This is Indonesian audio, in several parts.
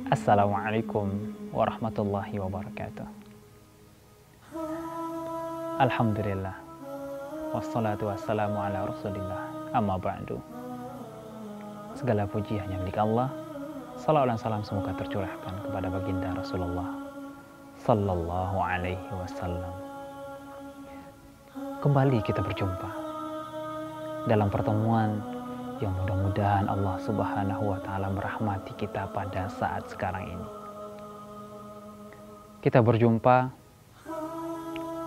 Assalamualaikum warahmatullahi wabarakatuh. Alhamdulillah, wassalatu wassalamu ala rasulillah, amma ba'du. Segala puji hanya milik Allah. Salawat dan salam semoga tercurahkan kepada baginda Rasulullah sallallahu alaihi wasallam. Kembali kita berjumpa dalam pertemuan yang mudah-mudahan Allah Subhanahu wa Ta'ala merahmati kita pada saat sekarang ini. Kita berjumpa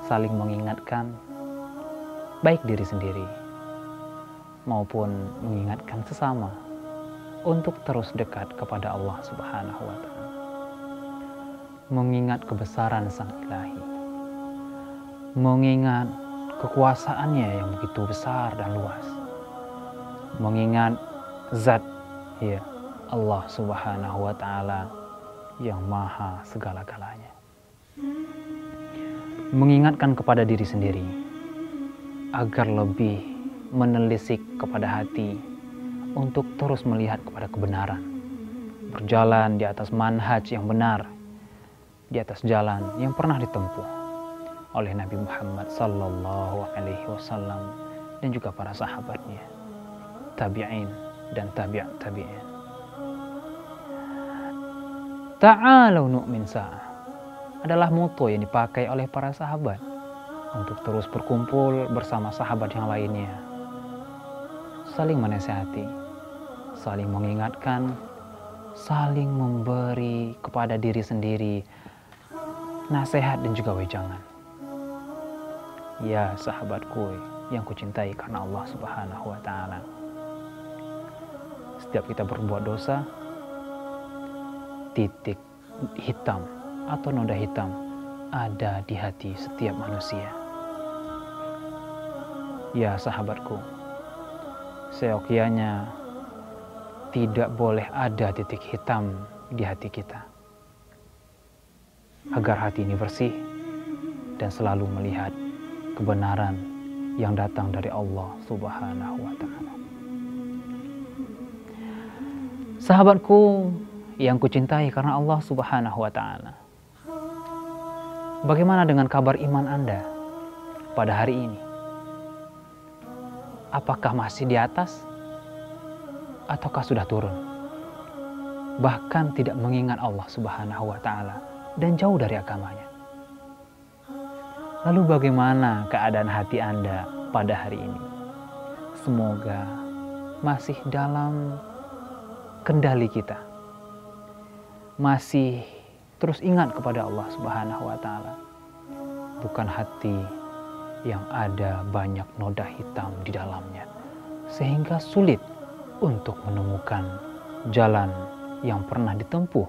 saling mengingatkan baik diri sendiri maupun mengingatkan sesama untuk terus dekat kepada Allah Subhanahu wa Ta'ala. Mengingat kebesaran Sang Ilahi, mengingat kekuasaannya yang begitu besar dan luas, mengingat zat Allah Subhanahu wa Ta'ala yang maha segala-galanya. Mengingatkan kepada diri sendiri agar lebih menelisik kepada hati untuk terus melihat kepada kebenaran, berjalan di atas manhaj yang benar, di atas jalan yang pernah ditempuh oleh Nabi Muhammad sallallahu alaihi wasallam dan juga para sahabatnya, tabi'in dan tabi'at tabi'in. Ta'alau nu'min sa'ah adalah moto yang dipakai oleh para sahabat untuk terus berkumpul bersama sahabat yang lainnya, saling menasihati, saling mengingatkan, saling memberi kepada diri sendiri nasihat dan juga wejangan. Ya sahabatku yang kucintai karena Allah Subhanahu wa Ta'ala, setiap kita berbuat dosa, titik hitam atau noda hitam ada di hati setiap manusia. Ya sahabatku, seyogyanya tidak boleh ada titik hitam di hati kita, agar hati ini bersih dan selalu melihat kebenaran yang datang dari Allah Subhanahu wa Ta'ala. Sahabatku yang kucintai karena Allah Subhanahu wa Ta'ala, bagaimana dengan kabar iman Anda pada hari ini? Apakah masih di atas ataukah sudah turun? Bahkan tidak mengingat Allah Subhanahu wa Ta'ala dan jauh dari agamanya. Lalu bagaimana keadaan hati Anda pada hari ini? Semoga masih dalam kendali kita, masih terus ingat kepada Allah Subhanahu wa Ta'ala, bukan hati yang ada banyak noda hitam di dalamnya sehingga sulit untuk menemukan jalan yang pernah ditempuh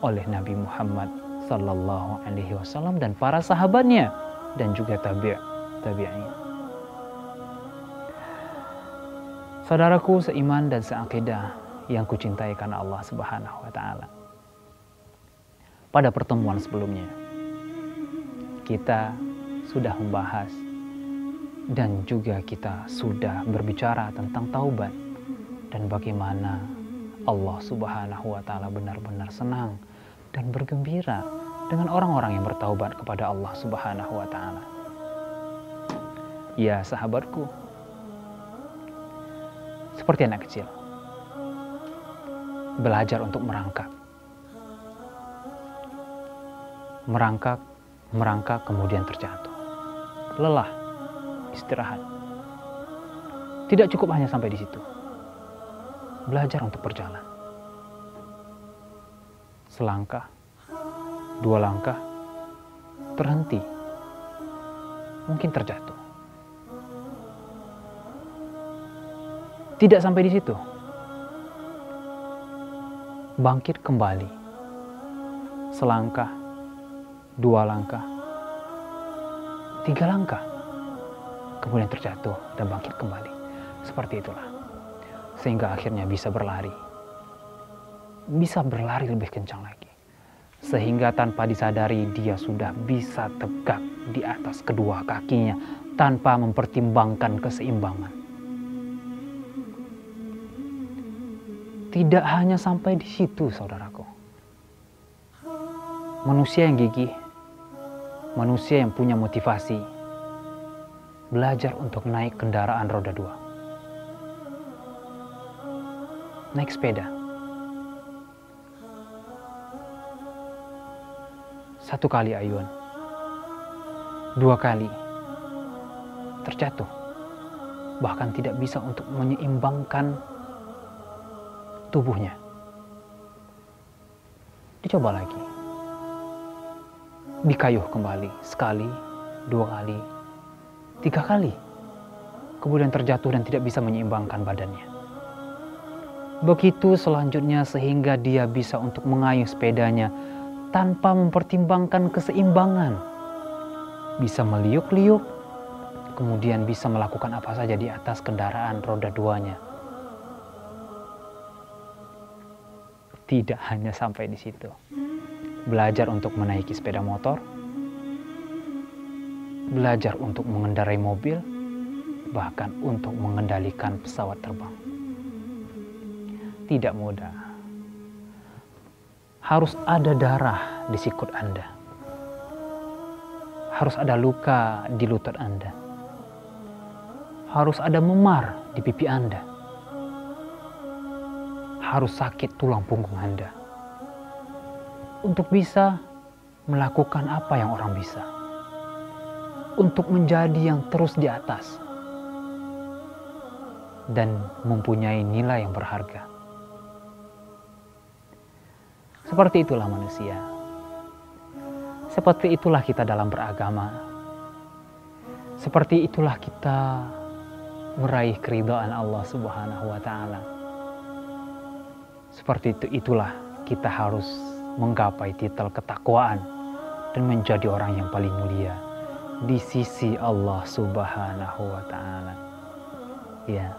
oleh Nabi Muhammad sallallahu alaihi wasallam dan para sahabatnya dan juga tabi'in. Saudaraku seiman dan seakidah yang kucintai karena Allah Subhanahu wa Ta'ala, pada pertemuan sebelumnya kita sudah membahas dan juga kita sudah berbicara tentang taubat dan bagaimana Allah Subhanahu wa Ta'ala benar-benar senang dan bergembira dengan orang-orang yang bertaubat kepada Allah Subhanahu wa Ta'ala. Ya sahabatku, seperti anak kecil belajar untuk merangkak, merangkak kemudian terjatuh, lelah, istirahat. Tidak cukup hanya sampai di situ. Belajar untuk berjalan. Selangkah, dua langkah, terhenti, mungkin terjatuh. Tidak sampai di situ. Bangkit kembali. Selangkah, 2 langkah, 3 langkah. Kemudian terjatuh dan bangkit kembali. Seperti itulah. Sehingga akhirnya bisa berlari. Bisa berlari lebih kencang lagi. Sehingga tanpa disadari dia sudah bisa tegak di atas kedua kakinya tanpa mempertimbangkan keseimbangan. Tidak hanya sampai di situ, saudaraku. Manusia yang gigih, manusia yang punya motivasi, belajar untuk naik kendaraan roda 2. Naik sepeda. 1 kali ayun, 2 kali terjatuh, bahkan tidak bisa untuk menyeimbangkan tubuhnya. Dicoba lagi. Dikayuh kembali 1 kali, 2 kali, 3 kali. Kemudian terjatuh dan tidak bisa menyeimbangkan badannya. Begitu selanjutnya sehingga dia bisa untuk mengayuh sepedanya tanpa mempertimbangkan keseimbangan. Bisa meliuk-liuk, kemudian bisa melakukan apa saja di atas kendaraan roda 2-nya. Tidak hanya sampai di situ. Belajar untuk menaiki sepeda motor, belajar untuk mengendarai mobil, bahkan untuk mengendalikan pesawat terbang. Tidak mudah. Harus ada darah di sikut Anda. Harus ada luka di lutut Anda. Harus ada memar di pipi Anda. Harus sakit tulang punggung Anda untuk bisa melakukan apa yang orang bisa, untuk menjadi yang terus di atas dan mempunyai nilai yang berharga. Seperti itulah manusia. Seperti itulah kita dalam beragama. Seperti itulah kita meraih keridhaan Allah Subhanahu wa Ta'ala. Seperti itulah kita harus menggapai titel ketakwaan dan menjadi orang yang paling mulia di sisi Allah Subhanahu wa Ta'ala. Ya.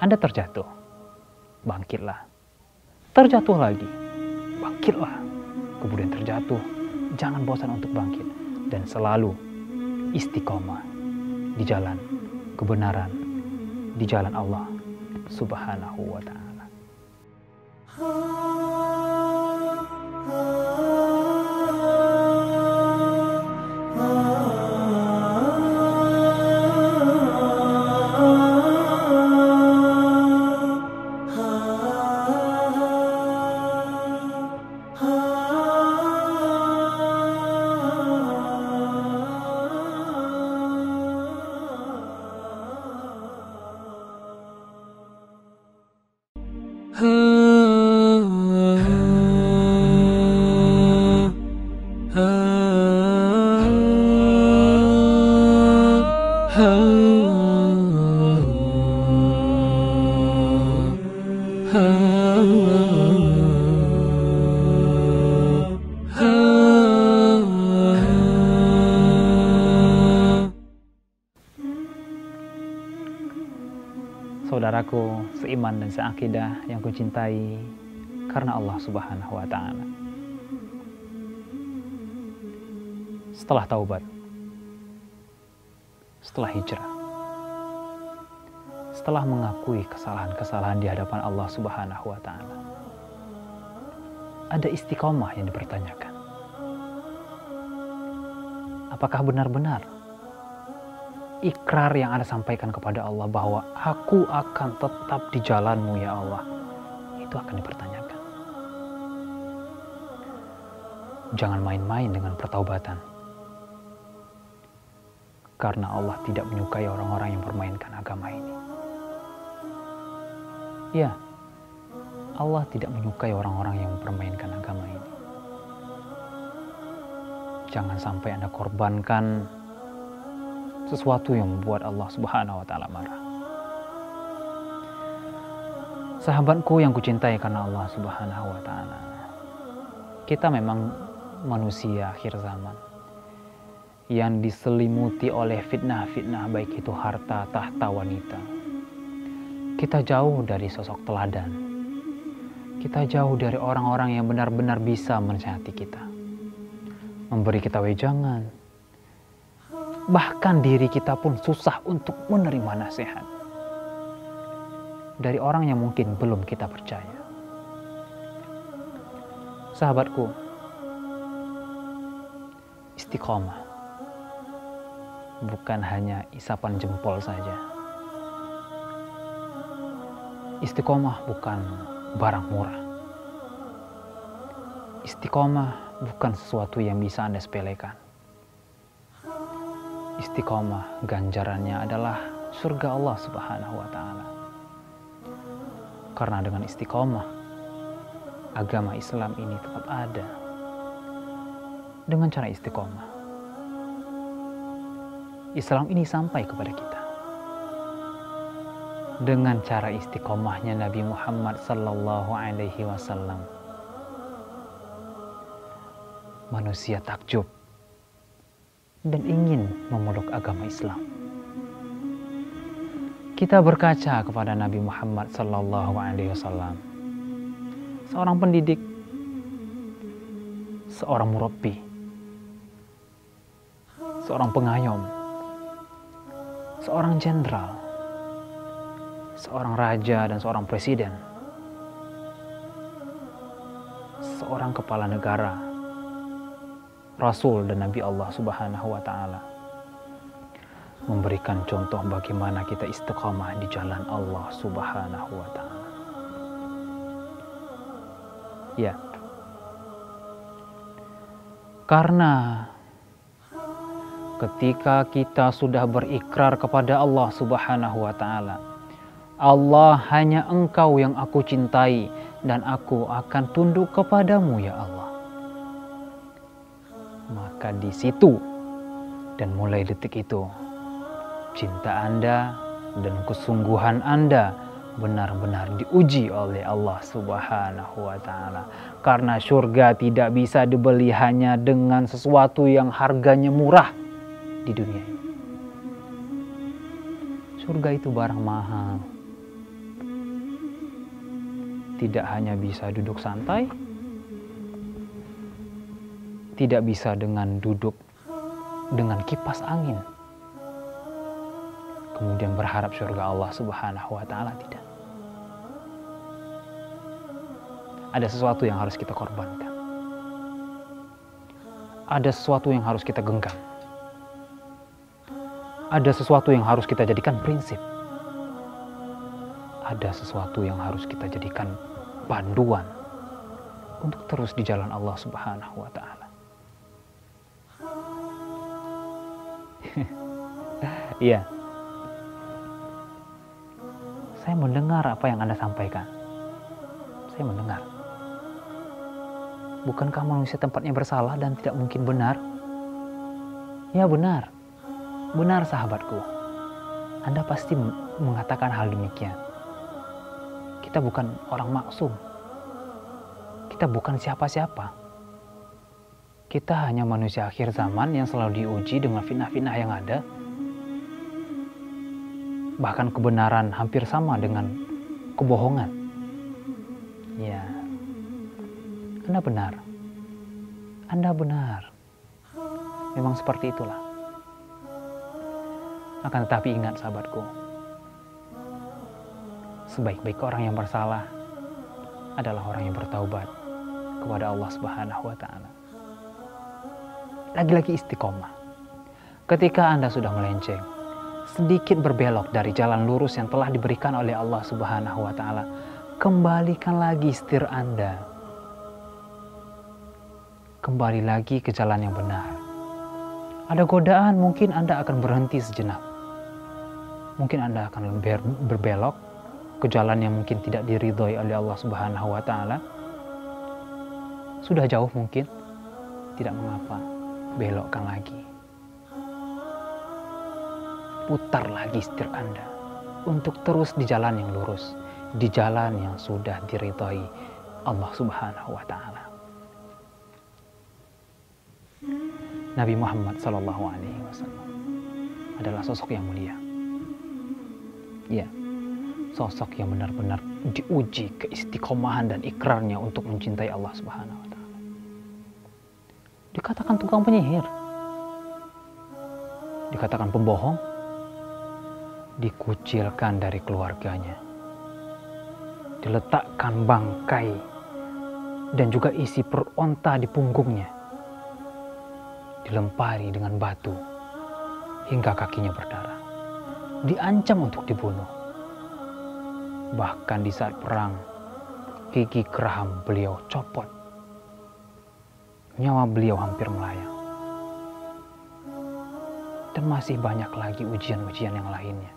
Anda terjatuh, bangkitlah. Terjatuh lagi, bangkitlah. Kemudian terjatuh, jangan bosan untuk bangkit dan selalu istiqomah di jalan kebenaran, di jalan Allah Subhanahu wa Ta'ala. Saudaraku seiman dan seakidah yang kucintai karena Allah Subhanahu wa Ta'ala. Setelah taubat, setelah hijrah, setelah mengakui kesalahan-kesalahan di hadapan Allah Subhanahu wa Ta'ala, ada istiqomah yang dipertanyakan. Apakah benar-benar ikrar yang Anda sampaikan kepada Allah bahwa aku akan tetap di jalan-Mu ya Allah, itu akan dipertanyakan. Jangan main-main dengan pertaubatan. Karena Allah tidak menyukai orang-orang yang permainkan agama ini. Ya, Allah tidak menyukai orang-orang yang mempermainkan agama ini. Jangan sampai Anda korbankan sesuatu yang membuat Allah Subhanahu wa Ta'ala marah. Sahabatku yang kucintai karena Allah Subhanahu wa Ta'ala, kita memang manusia akhir zaman yang diselimuti oleh fitnah-fitnah, baik itu harta, tahta, wanita. Kita jauh dari sosok teladan. Kita jauh dari orang-orang yang benar-benar bisa menasihati kita, memberi kita wejangan. Bahkan diri kita pun susah untuk menerima nasihat dari orang yang mungkin belum kita percaya. Sahabatku, istiqomah bukan hanya isapan jempol saja. Istiqomah bukan barang murah. Istiqomah bukan sesuatu yang bisa Anda sepelekan. Istiqomah ganjarannya adalah surga Allah Subhanahu wa Ta'ala. Karena dengan istiqomah, agama Islam ini tetap ada. Dengan cara istiqomah, Islam ini sampai kepada kita. Dengan cara istiqomahnya Nabi Muhammad sallallahu alaihi wasallam, manusia takjub dan ingin memeluk agama Islam. Kita berkaca kepada Nabi Muhammad sallallahu alaihi wasallam, seorang pendidik, seorang murabbi, seorang pengayom, seorang jenderal, seorang raja dan seorang presiden, seorang kepala negara, Rasul dan Nabi Allah Subhanahu wa Ta'ala, memberikan contoh bagaimana kita istiqamah di jalan Allah Subhanahu wa Ta'ala. Ya, karena ketika kita sudah berikrar kepada Allah Subhanahu wa Ta'ala, Allah, hanya Engkau yang aku cintai dan aku akan tunduk kepadamu ya Allah. Maka di situ dan mulai detik itu, cinta Anda dan kesungguhan Anda benar-benar diuji oleh Allah Subhanahu wa Ta'ala. Karena surga tidak bisa dibeli hanya dengan sesuatu yang harganya murah di dunia ini. Surga itu barang mahal. Tidak hanya bisa duduk santai, tidak bisa dengan duduk dengan kipas angin kemudian berharap surga Allah Subhanahu wa Ta'ala, tidak. Ada sesuatu yang harus kita korbankan. Ada sesuatu yang harus kita genggam. Ada sesuatu yang harus kita jadikan prinsip. Ada sesuatu yang harus kita jadikan panduan untuk terus di jalan Allah Subhanahu wa Ta'ala. Iya. Saya mendengar apa yang Anda sampaikan. Saya mendengar. Bukankah manusia tempatnya bersalah dan tidak mungkin benar? Ya benar. Benar sahabatku. Anda pasti mengatakan hal demikian. Kita bukan orang maksum. Kita bukan siapa-siapa. Kita hanya manusia akhir zaman yang selalu diuji dengan fitnah-fitnah yang ada. Bahkan kebenaran hampir sama dengan kebohongan. Ya, Anda benar. Anda benar. Memang seperti itulah. Akan tetapi ingat sahabatku, sebaik-baik orang yang bersalah adalah orang yang bertaubat kepada Allah Subhanahu wa Ta'ala. Lagi-lagi istiqomah. Ketika Anda sudah melenceng, sedikit berbelok dari jalan lurus yang telah diberikan oleh Allah Subhanahu wa Ta'ala, kembalikan lagi setir Anda. Kembali lagi ke jalan yang benar. Ada godaan, mungkin Anda akan berhenti sejenak. Mungkin Anda akan berbelok ke jalan yang mungkin tidak diridhoi oleh Allah Subhanahu wa Ta'ala. Sudah jauh mungkin, tidak mengapa, belokkan lagi. Putar lagi setir Anda untuk terus di jalan yang lurus, di jalan yang sudah diridhai Allah Subhanahu wa Ta'ala. Nabi Muhammad SAW adalah sosok yang mulia. Ya, sosok yang benar-benar diuji keistiqomahan dan ikrarnya untuk mencintai Allah Subhanahu wa Ta'ala. Dikatakan tukang penyihir, dikatakan pembohong, dikucilkan dari keluarganya, diletakkan bangkai dan juga isi perut onta di punggungnya, dilempari dengan batu hingga kakinya berdarah, diancam untuk dibunuh. Bahkan di saat perang, gigi geraham beliau copot, nyawa beliau hampir melayang. Dan masih banyak lagi ujian-ujian yang lainnya.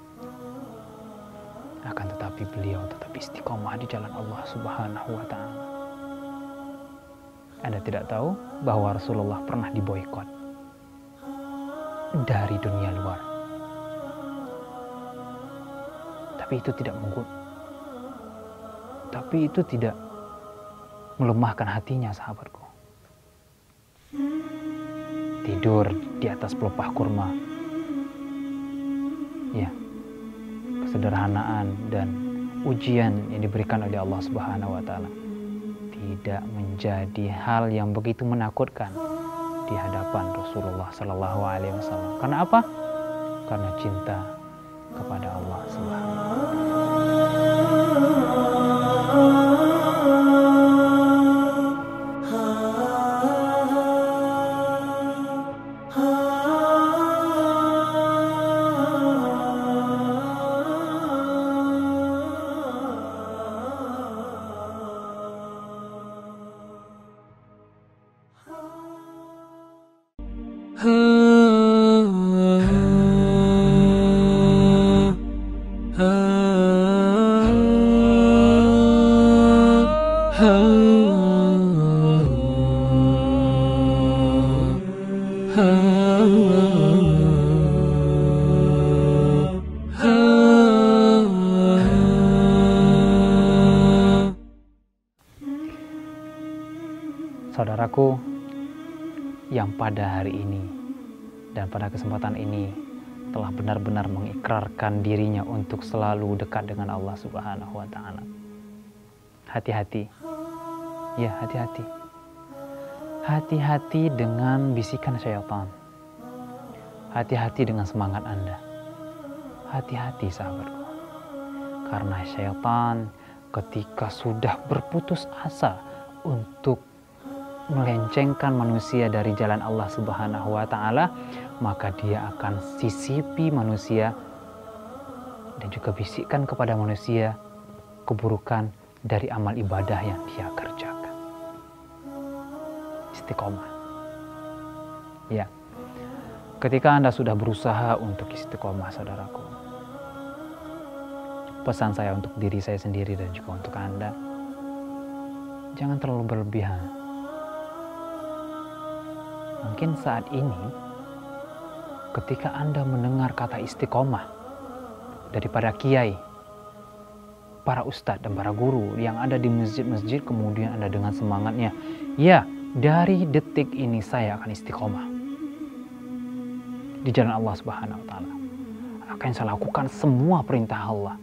Akan tetapi beliau tetap istiqomah di jalan Allah Subhanahu wa Ta'ala. Anda tidak tahu bahwa Rasulullah pernah diboikot dari dunia luar. Tapi itu tidak melemahkan hatinya, sahabatku. Tidur di atas pelepah kurma. Ya, kesederhanaan dan ujian yang diberikan oleh Allah Subhanahu wa Ta'ala tidak menjadi hal yang begitu menakutkan di hadapan Rasulullah Sallallahu Alaihi Wasallam. Karena apa? Karena cinta kepada Allah Subhanahu wa Ta'ala. Saudaraku yang pada hari ini dan pada kesempatan ini telah benar-benar mengikrarkan dirinya untuk selalu dekat dengan Allah Subhanahu wa Ta'ala. Hati-hati. Ya, hati-hati. Hati-hati dengan bisikan syaitan. Hati-hati dengan semangat Anda. Hati-hati, sahabatku. Karena syaitan ketika sudah berputus asa untuk melencengkan manusia dari jalan Allah Subhanahu wa Ta'ala, maka dia akan sisipi manusia dan juga bisikkan kepada manusia keburukan dari amal ibadah yang dia kerjakan. Istiqomah. Ya. Ketika Anda sudah berusaha untuk istiqomah, saudaraku, pesan saya untuk diri saya sendiri dan juga untuk Anda, jangan terlalu berlebihan. Mungkin saat ini, ketika Anda mendengar kata istiqomah daripada kiai, para ustadz dan para guru yang ada di masjid-masjid, kemudian Anda dengan semangatnya, ya, dari detik ini saya akan istiqomah di jalan Allah Subhanahu wa Ta'ala. Akan saya lakukan semua perintah Allah.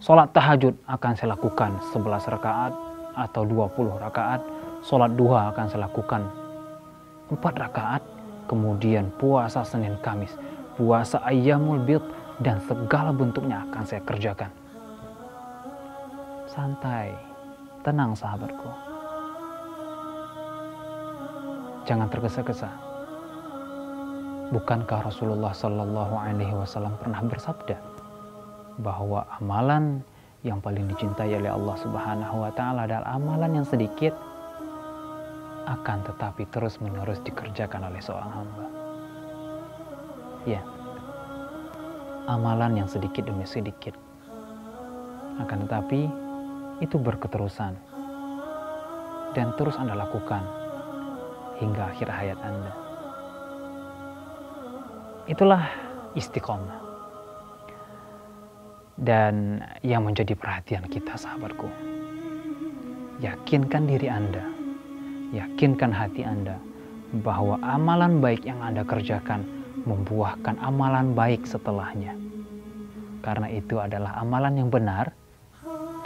Salat tahajud akan saya lakukan 11 rakaat atau 20 rakaat. Salat duha akan saya lakukan 4 rakaat, kemudian puasa Senin Kamis, puasa Ayyamul Bid, dan segala bentuknya akan saya kerjakan. Santai, tenang sahabatku. Jangan tergesa-gesa. Bukankah Rasulullah Sallallahu Alaihi Wasallam pernah bersabda bahwa amalan yang paling dicintai oleh Allah Subhanahu wa Ta'ala adalah amalan yang sedikit, akan tetapi terus-menerus dikerjakan oleh seorang hamba. Ya, amalan yang sedikit demi sedikit, akan tetapi itu berketerusan dan terus Anda lakukan hingga akhir hayat Anda. Itulah istiqomah. Dan yang menjadi perhatian kita, sahabatku, yakinkan diri Anda, yakinkan hati Anda bahwa amalan baik yang Anda kerjakan membuahkan amalan baik setelahnya. Karena itu adalah amalan yang benar,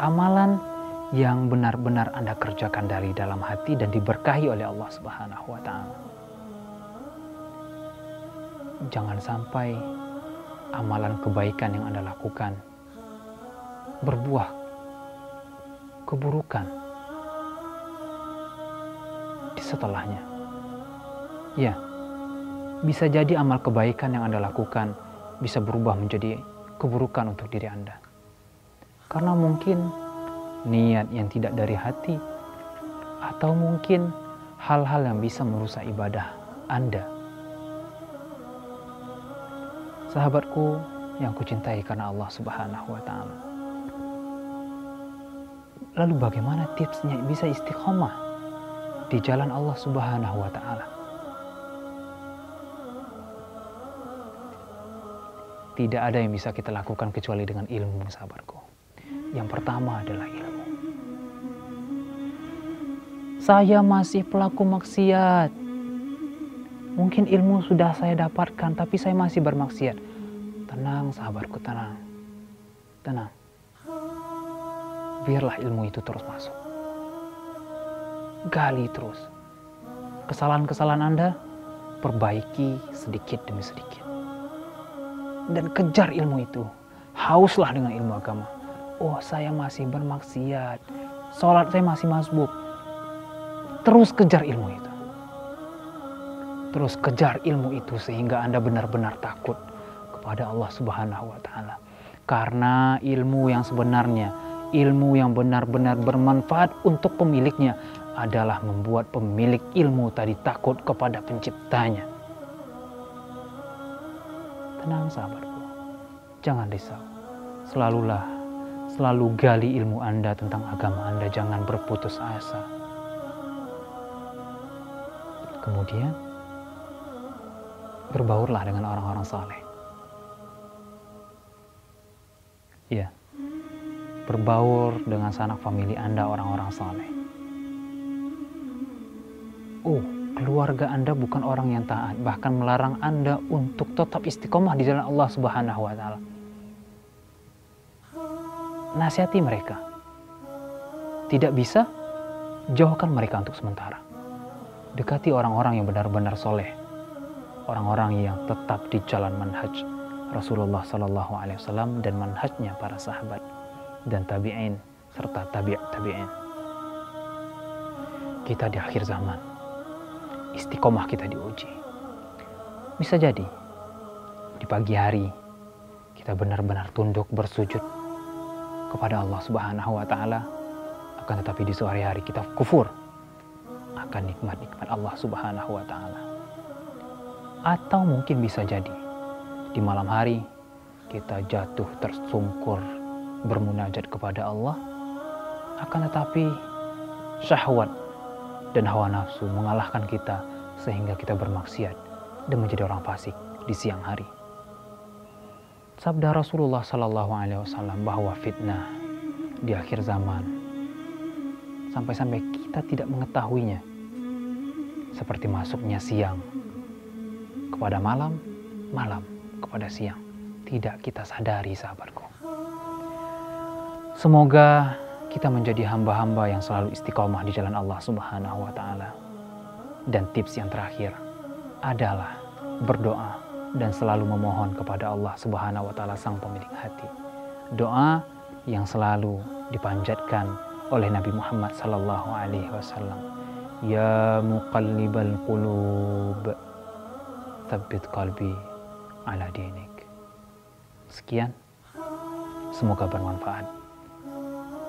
amalan yang benar-benar Anda kerjakan dari dalam hati dan diberkahi oleh Allah Subhanahu wa Ta'ala. Jangan sampai amalan kebaikan yang Anda lakukan berbuah keburukan di setelahnya. Ya, bisa jadi amal kebaikan yang Anda lakukan bisa berubah menjadi keburukan untuk diri Anda. Karena mungkin niat yang tidak dari hati, atau mungkin hal-hal yang bisa merusak ibadah Anda. Sahabatku yang kucintai karena Allah Subhanahu wa Ta'ala. Lalu bagaimana tipsnya bisa istiqomah di jalan Allah Subhanahu wa Ta'ala? Tidak ada yang bisa kita lakukan kecuali dengan ilmu, sahabatku. Yang pertama adalah ilmu. Saya masih pelaku maksiat. Mungkin ilmu sudah saya dapatkan, tapi saya masih bermaksiat. Tenang, sahabatku, tenang. Tenang. Biarlah ilmu itu terus masuk. Gali terus. Kesalahan-kesalahan Anda, perbaiki sedikit demi sedikit. Dan kejar ilmu itu. Hauslah dengan ilmu agama. Oh, saya masih bermaksiat. Sholat saya masih masbuk. Terus kejar ilmu itu. Terus kejar ilmu itu sehingga Anda benar-benar takut kepada Allah Subhanahu wa Ta'ala. Karena ilmu yang sebenarnya, ilmu yang benar-benar bermanfaat untuk pemiliknya adalah membuat pemilik ilmu tadi takut kepada penciptanya. Tenang, sahabatku. Jangan risau. Selalu gali ilmu Anda tentang agama Anda. Jangan berputus asa. Kemudian, berbaurlah dengan orang-orang saleh. Ya, berbaur dengan sanak famili Anda, orang-orang saleh. Oh, keluarga Anda bukan orang yang taat, bahkan melarang Anda untuk tetap istiqomah di jalan Allah Subhanahu wa Ta'ala. Nasihati mereka. Tidak bisa, jauhkan mereka untuk sementara. Dekati orang-orang yang benar-benar soleh, orang-orang yang tetap di jalan manhaj Rasulullah Sallallahu Alaihi Wasallam dan manhajnya para sahabat dan tabi'in serta tabi'in. Kita di akhir zaman, istiqomah kita diuji. Bisa jadi di pagi hari kita benar-benar tunduk bersujud kepada Allah Subhanahu wa Ta'ala, akan tetapi di sore hari kita kufur akan nikmat-nikmat Allah Subhanahu wa Ta'ala. Atau mungkin bisa jadi di malam hari kita jatuh tersungkur bermunajat kepada Allah, akan tetapi syahwat dan hawa nafsu mengalahkan kita sehingga kita bermaksiat dan menjadi orang fasik di siang hari. Sabda Rasulullah Sallallahu Alaihi Wasallam bahwa fitnah di akhir zaman sampai-sampai kita tidak mengetahuinya, seperti masuknya siang kepada malam, malam kepada siang, tidak kita sadari, sahabatku. Semoga kita menjadi hamba-hamba yang selalu istiqomah di jalan Allah Subhanahu wa Ta'ala. Dan tips yang terakhir adalah berdoa dan selalu memohon kepada Allah Subhanahu wa Ta'ala, sang pemilik hati. Doa yang selalu dipanjatkan oleh Nabi Muhammad sallallahu alaihi wasallam. Ya muqallibal qulub, tsabbit qalbi ala dinik. Sekian, semoga bermanfaat.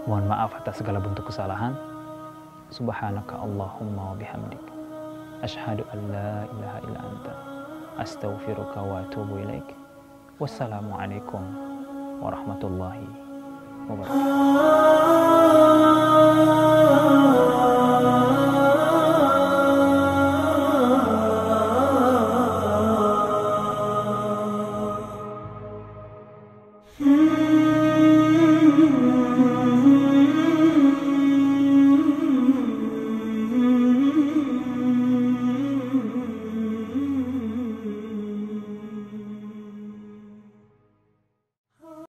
Mohon maaf atas segala bentuk kesalahan. Subhanaka Allahumma wa bihamdik, asyhadu an la ilaha illa anta, astaghfiruka wa atubu ilaik. Wassalamualaikum warahmatullahi wabarakatuh.